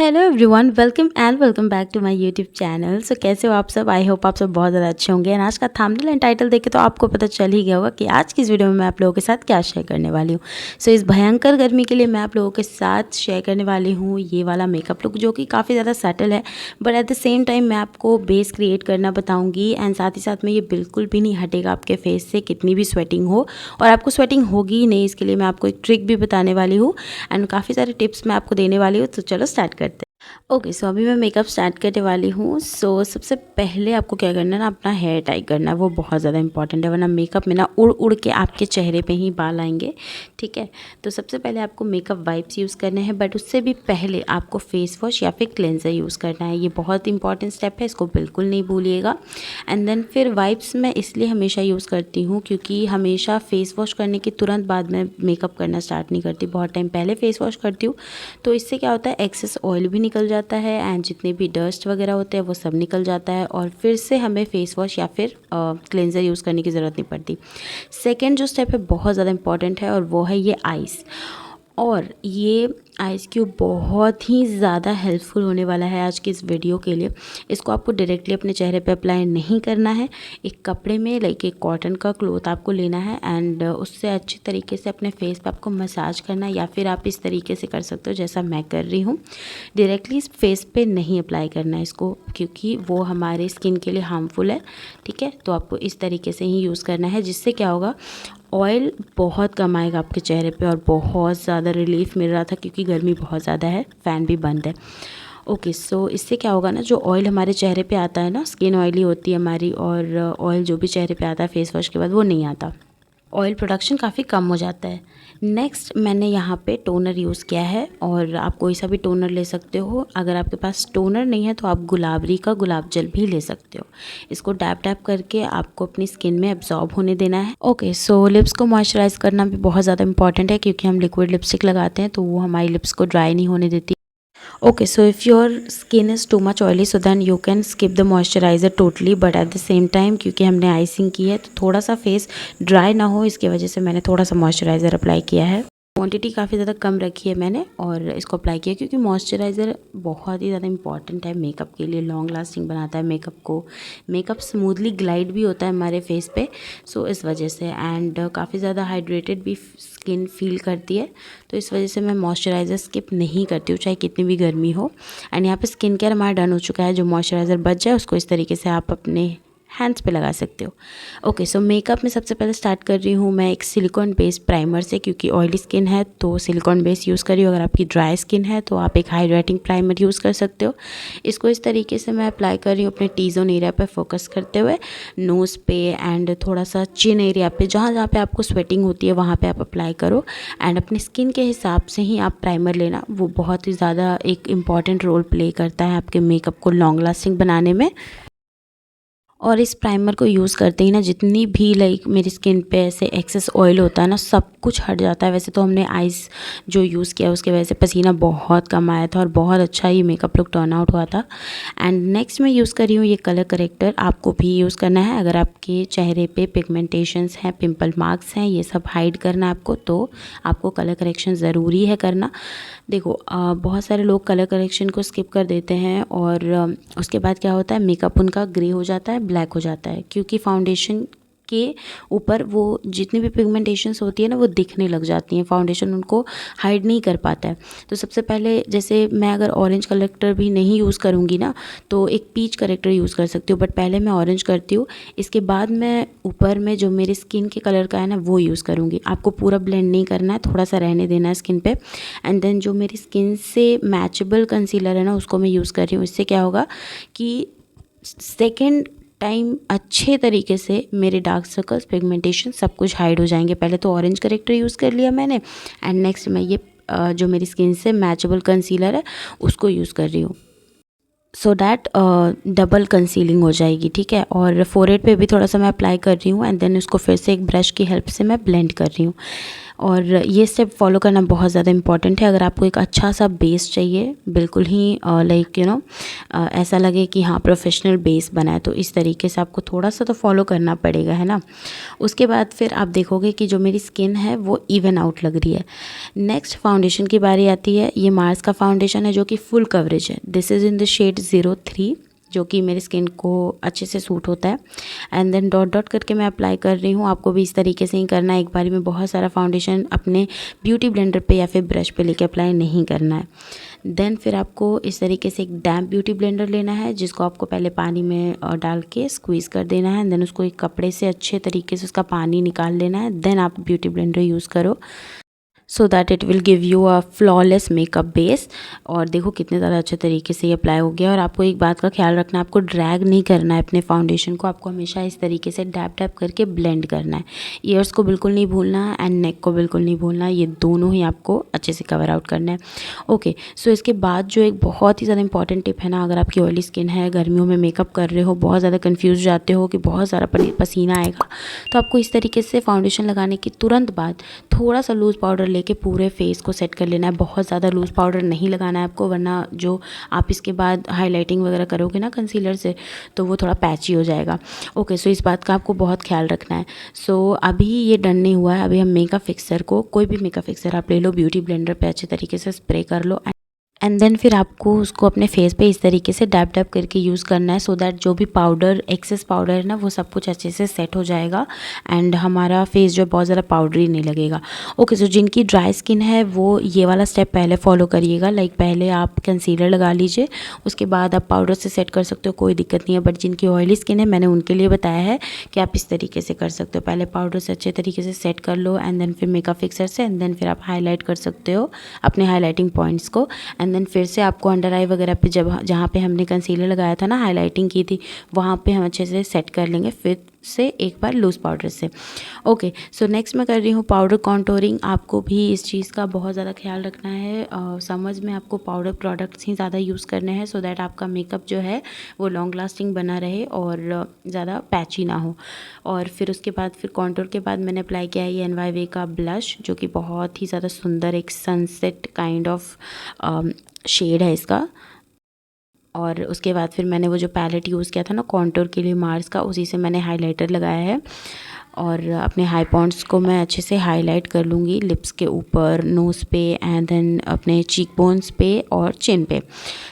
Hello everyone, welcome back to my YouTube channel. So कैसे हो आप सब? आई होप आप सब बहुत ज़्यादा अच्छे होंगे। एंड आज का थंबनेल एंड टाइटल देख के तो आपको पता चल ही गया होगा कि आज की इस वीडियो में मैं आप लोगों के साथ क्या शेयर करने वाली हूँ। सो इस भयंकर गर्मी के लिए मैं आप लोगों के साथ शेयर करने वाली हूँ ये वाला मेकअप लुक, जो कि काफ़ी ज़्यादा सटल है, but at the same time मैं आपको बेस क्रिएट करना बताऊँगी। एंड साथ ही साथ में ये बिल्कुल भी नहीं हटेगा आपके फेस से, कितनी भी स्वेटिंग हो, और आपको स्वेटिंग होगी ही नहीं। इसके लिए मैं आपको एक ट्रिक भी बताने वाली हूँ एंड काफ़ी सारे टिप्स मैं आपको देने वाली हूँ। तो चलो स्टार्ट करते हैं। ओके, सो अभी मैं मेकअप स्टार्ट करने वाली हूँ। सो सबसे पहले आपको क्या करना है ना, अपना हेयर टाई करना है। वो बहुत ज़्यादा इंपॉर्टेंट है, वरना मेकअप में ना उड़ उड़ के आपके चेहरे पे ही बाल आएंगे। ठीक है, तो सबसे पहले आपको मेकअप वाइप्स यूज़ करने हैं, बट उससे भी पहले आपको फेस वॉश या फिर क्लेंजर यूज़ करना है। ये बहुत इंपॉर्टेंट स्टेप है, इसको बिल्कुल नहीं भूलिएगा। एंड देन फिर वाइप्स मैं इसलिए हमेशा यूज़ करती हूँ क्योंकि हमेशा फेस वॉश करने के तुरंत बाद मैं मेकअप करना स्टार्ट नहीं करती, बहुत टाइम पहले फेस वॉश करती हूँ। तो इससे क्या होता है, एक्सेस ऑयल भी निकल जाता है एंड जितने भी डस्ट वगैरह होते हैं वो सब निकल जाता है, और फिर से हमें फेस वॉश या फिर क्लेंजर यूज़ करने की ज़रूरत नहीं पड़ती। सेकंड जो स्टेप है बहुत ज़्यादा इंपॉर्टेंट है, और वो है ये आइज़। और ये आइस क्यूब बहुत ही ज़्यादा हेल्पफुल होने वाला है आज की इस वीडियो के लिए। इसको आपको डायरेक्टली अपने चेहरे पे अप्लाई नहीं करना है। एक कपड़े में लाइक एक कॉटन का क्लॉथ आपको लेना है एंड उससे अच्छी तरीके से अपने फेस पे आपको मसाज करना है, या फिर आप इस तरीके से कर सकते हो जैसा मैं कर रही हूँ। डायरेक्टली इस फेस पे नहीं अप्लाई करना है इसको, क्योंकि वो हमारे स्किन के लिए हार्मफुल है। ठीक है, तो आपको इस तरीके से ही यूज़ करना है, जिससे क्या होगा, ऑयल बहुत कम आएगा आपके चेहरे पे और बहुत ज़्यादा रिलीफ मिल रहा था, क्योंकि गर्मी बहुत ज़्यादा है, फ़ैन भी बंद है। ओके, सो इससे क्या होगा ना, जो ऑयल हमारे चेहरे पे आता है ना, स्किन ऑयली होती है हमारी, और ऑयल जो भी चेहरे पे आता है फेस वॉश के बाद वो नहीं आता, ऑयल प्रोडक्शन काफ़ी कम हो जाता है। नेक्स्ट मैंने यहाँ पे टोनर यूज़ किया है, और आप कोई सा भी टोनर ले सकते हो। अगर आपके पास टोनर नहीं है तो आप गुलाबरी का गुलाब जल भी ले सकते हो। इसको डैप डैप करके आपको अपनी स्किन में एब्जॉर्ब होने देना है। ओके, सो लिप्स को मॉइस्चराइज करना भी बहुत ज़्यादा इंपॉर्टेंट है, क्योंकि हम लिक्विड लिपस्टिक लगाते हैं तो वो हमारी लिप्स को ड्राई नहीं होने देती। Okay, so if your skin is too much oily, so then you can skip the moisturizer totally, but at the same time क्योंकि हमने आइसिंग की है तो थोड़ा सा फेस ड्राई ना हो, इसकी वजह से मैंने थोड़ा सा मॉइस्चराइज़र अप्लाई किया है। क्वांटिटी काफ़ी ज़्यादा कम रखी है मैंने और इसको अप्लाई किया, क्योंकि मॉइस्चराइज़र बहुत ही ज़्यादा इंपॉर्टेंट है मेकअप के लिए, लॉन्ग लास्टिंग बनाता है मेकअप को, मेकअप स्मूथली ग्लाइड भी होता है हमारे फेस पे। सो इस वजह से, एंड काफ़ी ज़्यादा हाइड्रेटेड भी स्किन फील करती है, तो इस वजह से मैं मॉइस्चराइज़र स्किप नहीं करती हूँ, चाहे कितनी भी गर्मी हो। एंड यहाँ पे स्किन केयर हमारा डन हो चुका है। जो मॉइस्चराइज़र बच जाए उसको इस तरीके से आप अपने हैंड्स पे लगा सकते हो। ओके, सो मेकअप में सबसे पहले स्टार्ट कर रही हूँ मैं एक सिलिकॉन बेस्ड प्राइमर से, क्योंकि ऑयली स्किन है तो सिलिकॉन बेस यूज़ करिए। अगर आपकी ड्राई स्किन है तो आप एक हाइड्रेटिंग प्राइमर यूज़ कर सकते हो। इसको इस तरीके से मैं अप्लाई कर रही हूँ अपने टी जोन एरिया पर फोकस करते हुए, नोज़ पे एंड थोड़ा सा चिन एरिया पे, जहाँ जहाँ पे आपको स्वेटिंग होती है वहाँ पे आप अप्लाई करो। एंड अपनी स्किन के हिसाब से ही आप प्राइमर लेना, वो बहुत ही ज़्यादा एक इम्पॉर्टेंट रोल प्ले करता है आपके मेकअप को लॉन्ग लास्टिंग बनाने में। और इस प्राइमर को यूज़ करते ही ना, जितनी भी लाइक मेरी स्किन पे ऐसे एक्सेस ऑयल होता है ना, सब कुछ हट जाता है। वैसे तो हमने आइस जो यूज़ किया उसके वजह से पसीना बहुत कम आया था और बहुत अच्छा ये मेकअप लुक टर्न आउट हुआ था। एंड नेक्स्ट मैं यूज़ कर रही हूँ ये कलर करेक्टर। आपको भी यूज़ करना है अगर आपके चेहरे पे पिगमेंटेशंस हैं, पिंपल मार्क्स हैं, ये सब हाइड करना है आपको, तो आपको कलर करेक्शन ज़रूरी है करना। देखो बहुत सारे लोग कलर करेक्शन को स्किप कर देते हैं, और उसके बाद क्या होता है, मेकअप उनका ग्रे हो जाता है, ब्लैक हो जाता है, क्योंकि फाउंडेशन के ऊपर वो जितनी भी पिगमेंटेशंस होती है ना वो दिखने लग जाती हैं, फाउंडेशन उनको हाइड नहीं कर पाता है। तो सबसे पहले, जैसे मैं अगर ऑरेंज करेक्टर भी नहीं यूज़ करूँगी ना, तो एक पीच करेक्टर यूज़ कर सकती हूँ, बट पहले मैं ऑरेंज करती हूँ, इसके बाद मैं ऊपर में जो मेरी स्किन के कलर का है ना वो यूज़ करूँगी। आपको पूरा ब्लेंड नहीं करना है, थोड़ा सा रहने देना है स्किन पे। एंड देन जो मेरी स्किन से मैचेबल कंसीलर है ना उसको मैं यूज़ कर रही हूँ। इससे क्या होगा कि सेकेंड टाइम अच्छे तरीके से मेरे डार्क सर्कल्स, पिगमेंटेशन सब कुछ हाइड हो जाएंगे। पहले तो ऑरेंज करेक्टर यूज़ कर लिया मैंने, एंड नेक्स्ट मैं ये जो मेरी स्किन से मैचेबल कंसीलर है उसको यूज़ कर रही हूँ, सो डैट डबल कंसीलिंग हो जाएगी। ठीक है, और फोरहेड पे भी थोड़ा सा मैं अप्लाई कर रही हूँ, एंड देन उसको फिर से एक ब्रश की हेल्प से मैं ब्लेंड कर रही हूँ। और ये स्टेप फॉलो करना बहुत ज़्यादा इंपॉर्टेंट है। अगर आपको एक अच्छा सा बेस चाहिए, बिल्कुल ही लाइक ऐसा लगे कि हाँ प्रोफेशनल बेस बना है, तो इस तरीके से आपको थोड़ा सा तो फॉलो करना पड़ेगा, है ना। उसके बाद फिर आप देखोगे कि जो मेरी स्किन है वो इवन आउट लग रही है। नेक्स्ट फाउंडेशन की बारी आती है। ये मार्स का फाउंडेशन है जो कि फुल कवरेज है। This is in the shade 03, जो कि मेरी स्किन को अच्छे से सूट होता है। एंड देन डॉट डॉट करके मैं अप्लाई कर रही हूँ। आपको भी इस तरीके से ही करना है। एक बारी में बहुत सारा फाउंडेशन अपने ब्यूटी ब्लेंडर पे या फिर ब्रश पे लेके अप्लाई नहीं करना है। देन फिर आपको इस तरीके से एक डैम्प ब्यूटी ब्लेंडर लेना है, जिसको आपको पहले पानी में डाल के स्क्वीज़ कर देना है। देन उसको एक कपड़े से अच्छे तरीके से उसका पानी निकाल लेना है। देन आप ब्यूटी ब्लेंडर यूज़ करो, so that it will give you a flawless makeup base. और देखो कितने ज़्यादा अच्छे तरीके से ये अप्लाई हो गया। और आपको एक बात का ख्याल रखना है, आपको ड्रैग नहीं करना है अपने फाउंडेशन को, आपको हमेशा इस तरीके से डैप डैप करके ब्लेंड करना है। ईयर्स को बिल्कुल नहीं भूलना है एंड नेक को बिल्कुल नहीं भूलना है, ये दोनों ही आपको अच्छे से कवर आउट करना है। ओके, सो इसके बाद जो एक बहुत ही ज़्यादा इंपॉर्टेंट टिप है ना, अगर आपकी ऑयली स्किन है, गर्मियों में मेकअप कर रहे हो, बहुत ज़्यादा कन्फ्यूज जाते हो कि बहुत सारा पसीना आएगा, तो आपको इस तरीके से फाउंडेशन लगाने के तुरंत बाद थोड़ा सा लूज़ पाउडर लेके पूरे फेस को सेट कर लेना है। बहुत ज़्यादा लूज़ पाउडर नहीं लगाना है आपको, वरना जो आप इसके बाद हाइलाइटिंग वगैरह करोगे ना कंसीलर से, तो वो थोड़ा पैची हो जाएगा। ओके, सो इस बात का आपको बहुत ख्याल रखना है। सो अभी ये डन नहीं हुआ है। अभी हम मेकअप फिक्सर को, कोई भी मेकअप फिक्सर आप ले लो, ब्यूटी ब्लेंडर पे अच्छे तरीके से स्प्रे कर लो। एंड देन फिर आपको उसको अपने फेस पे इस तरीके से डैप डैप करके यूज़ करना है, सो दैट जो भी पाउडर, एक्सेस पाउडर है ना, वो सब कुछ अच्छे से सेट हो जाएगा एंड हमारा फेस जो बहुत ज़्यादा पाउडरी नहीं लगेगा। ओके, सो जिनकी ड्राई स्किन है वो ये वाला स्टेप पहले फॉलो करिएगा। लाइक पहले आप कंसीलर लगा लीजिए, उसके बाद आप पाउडर से सेट कर सकते हो, कोई दिक्कत नहीं है। बट जिनकी ऑयली स्किन है, मैंने उनके लिए बताया है कि आप इस तरीके से कर सकते हो। पहले पाउडर से अच्छे तरीके से सेट कर लो एंड देन फिर मेकअप फिक्सर से, एंड देन फिर आप हाईलाइट कर सकते हो अपने हाईलाइटिंग पॉइंट्स को। एंड देन फिर से आपको अंडर आई वगैरह पे, जब जहाँ पे हमने कंसीलर लगाया था ना, हाईलाइटिंग की थी, वहाँ पे हम अच्छे से सेट कर लेंगे फिर से एक बार लूज़ पाउडर से। ओके, सो नेक्स्ट मैं कर रही हूँ पाउडर कॉन्टोरिंग। आपको भी इस चीज़ का बहुत ज़्यादा ख्याल रखना है। समझ में आपको पाउडर प्रोडक्ट्स ही ज़्यादा यूज़ करने हैं, सो दैट आपका मेकअप जो है वो लॉन्ग लास्टिंग बना रहे और ज़्यादा पैची ना हो। और फिर उसके बाद फिर कॉन्टोर के बाद मैंने अप्लाई किया है ये NYV का ब्लश, जो कि बहुत ही ज़्यादा सुंदर एक सनसेट काइंड ऑफ शेड है इसका। और उसके बाद फिर मैंने वो जो पैलेट यूज़ किया था ना कॉन्टोर के लिए मार्स का, उसी से मैंने हाइलाइटर लगाया है। और अपने हाई पॉइंट्स को मैं अच्छे से हाईलाइट कर लूँगी, लिप्स के ऊपर, नोज़ पे एंड देन अपने चीक बोन्स पे और चिन पे।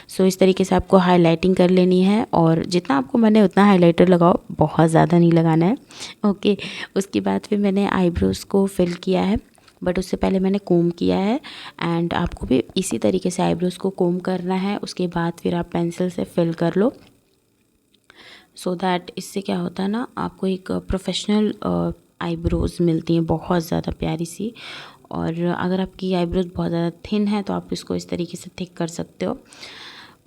सो इस तरीके से आपको हाईलाइटिंग कर लेनी है, और जितना आपको मैंने उतना हाईलाइटर लगाओ, बहुत ज़्यादा नहीं लगाना है। ओके, उसके बाद फिर मैंने आईब्रोज़ को फिल किया है, बट उससे पहले मैंने कोम किया है। एंड आपको भी इसी तरीके से आईब्रोज़ को कोम करना है। उसके बाद फिर आप पेंसिल से फिल कर लो, सो दैट इससे क्या होता है ना, आपको एक प्रोफेशनल आईब्रोज़ मिलती हैं, बहुत ज़्यादा प्यारी सी। और अगर आपकी आईब्रोज़ बहुत ज़्यादा थिन है तो आप इसको इस तरीके से थिक कर सकते हो।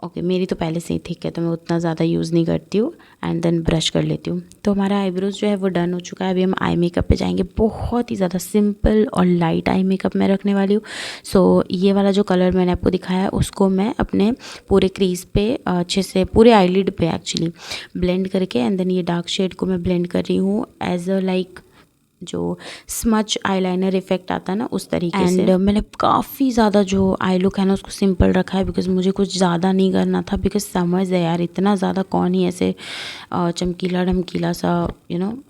ओके, मेरी तो पहले से ही थिक है तो मैं उतना ज़्यादा यूज़ नहीं करती हूँ। एंड देन ब्रश कर लेती हूँ। तो हमारा आईब्रोज़ जो है वो डन हो चुका है। अभी हम आई मेकअप पे जाएंगे। बहुत ही ज़्यादा सिंपल और लाइट आई मेकअप मैं रखने वाली हूँ। सो ये वाला जो कलर मैंने आपको दिखाया है, उसको मैं अपने पूरे क्रीज पे अच्छे से, पूरे आईलिड पे एक्चुअली ब्लेंड करके, एंड देन ये डार्क शेड को मैं ब्लेंड कर रही हूँ एज अ लाइक जो स्मच आईलाइनर इफेक्ट आता है ना, उस तरीके से। एंड मैंने काफ़ी ज़्यादा जो आई लुक है ना उसको सिंपल रखा है, बिकॉज मुझे कुछ ज़्यादा नहीं करना था। बिकॉज समझ है यार, इतना ज़्यादा कौन ही ऐसे चमकीला ढमकीला सा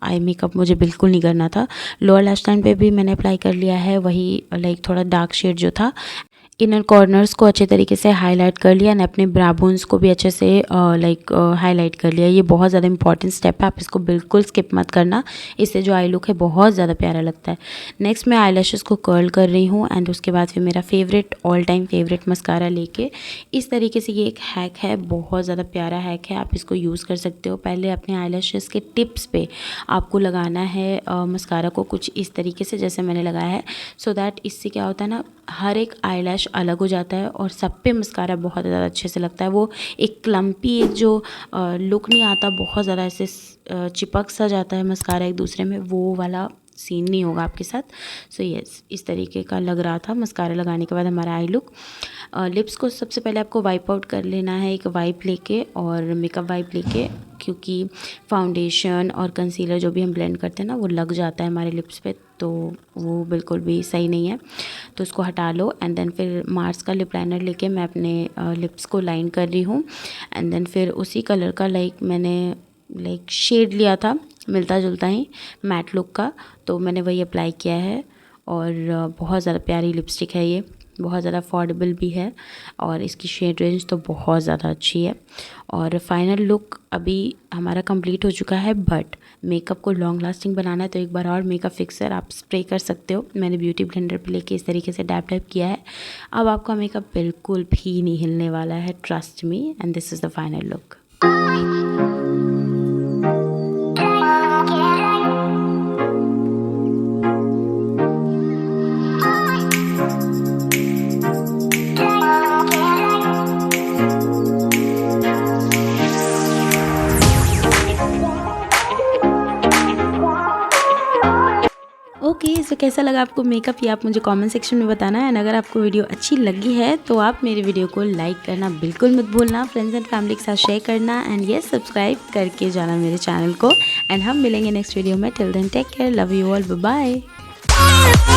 आई मेकअप मुझे बिल्कुल नहीं करना था। लोअर लैश लाइन पे भी मैंने अप्लाई कर लिया है वही लाइक थोड़ा डार्क शेड जो था। इनर कॉर्नर्स को अच्छे तरीके से हाईलाइट कर लिया, एंड अपने ब्रा बोन्स को भी अच्छे से लाइक हाईलाइट कर लिया। ये बहुत ज़्यादा इंपॉर्टेंट स्टेप है, आप इसको बिल्कुल स्किप मत करना। इससे जो आई लुक है बहुत ज़्यादा प्यारा लगता है। नेक्स्ट मैं आईलैशेस को कर्ल कर रही हूँ, एंड उसके बाद फिर मेरा favourite, all time favourite mascara लेके इस तरीके से, ये एक हैक है, बहुत ज़्यादा प्यारा हैक है, आप इसको यूज़ कर सकते हो। पहले अपने आईलैशेस के टिप्स पे आपको लगाना है मस्कारा को कुछ इस तरीके से जैसे मैंने लगाया है, सो दैट इससे क्या होता है ना, हर एक आईलैश अलग हो जाता है और सब पे मस्कारा बहुत ज़्यादा अच्छे से लगता है। वो एक क्लम्पी, एक जो लुक नहीं आता, बहुत ज़्यादा ऐसे चिपक सा जाता है मस्कारा एक दूसरे में, वो वाला सीन नहीं होगा आपके साथ। सो यस, इस तरीके का लग रहा था मस्कारा लगाने के बाद हमारा आई लुक। लिप्स को सबसे पहले आपको वाइप आउट कर लेना है, एक वाइप लेके और मेकअप वाइप लेके, क्योंकि फाउंडेशन और कंसीलर जो भी हम ब्लेंड करते हैं ना वो लग जाता है हमारे लिप्स पे, तो वो बिल्कुल भी सही नहीं है। तो उसको हटा लो एंड देन फिर मार्स का लिप लाइनर लेके मैं अपने लिप्स को लाइन कर रही हूँ। एंड देन फिर उसी कलर का मैंने शेड लिया था मिलता जुलता ही मैट लुक का, तो मैंने वही अप्लाई किया है। और बहुत ज़्यादा प्यारी लिपस्टिक है ये, बहुत ज़्यादा अफोर्डेबल भी है और इसकी शेड रेंज तो बहुत ज़्यादा अच्छी है। और फाइनल लुक अभी हमारा कंप्लीट हो चुका है, बट मेकअप को लॉन्ग लास्टिंग बनाना है तो एक बार और मेकअप फिक्सर आप स्प्रे कर सकते हो। मैंने ब्यूटी ब्लेंडर पे लेके इस तरीके से डैप डैप किया है। अब आपका मेकअप बिल्कुल भी नहीं हिलने वाला है, trust me, and this is the final look. Okay, so कैसा लगा आपको मेकअप ये आप मुझे कमेंट सेक्शन में बताना है। एंड अगर आपको वीडियो अच्छी लगी है तो आप मेरे वीडियो को लाइक करना बिल्कुल मत भूलना, फ्रेंड्स एंड फैमिली के साथ शेयर करना एंड ये सब्सक्राइब करके जाना मेरे चैनल को। एंड हम मिलेंगे नेक्स्ट वीडियो में। Till then take care, love you all, bye bye.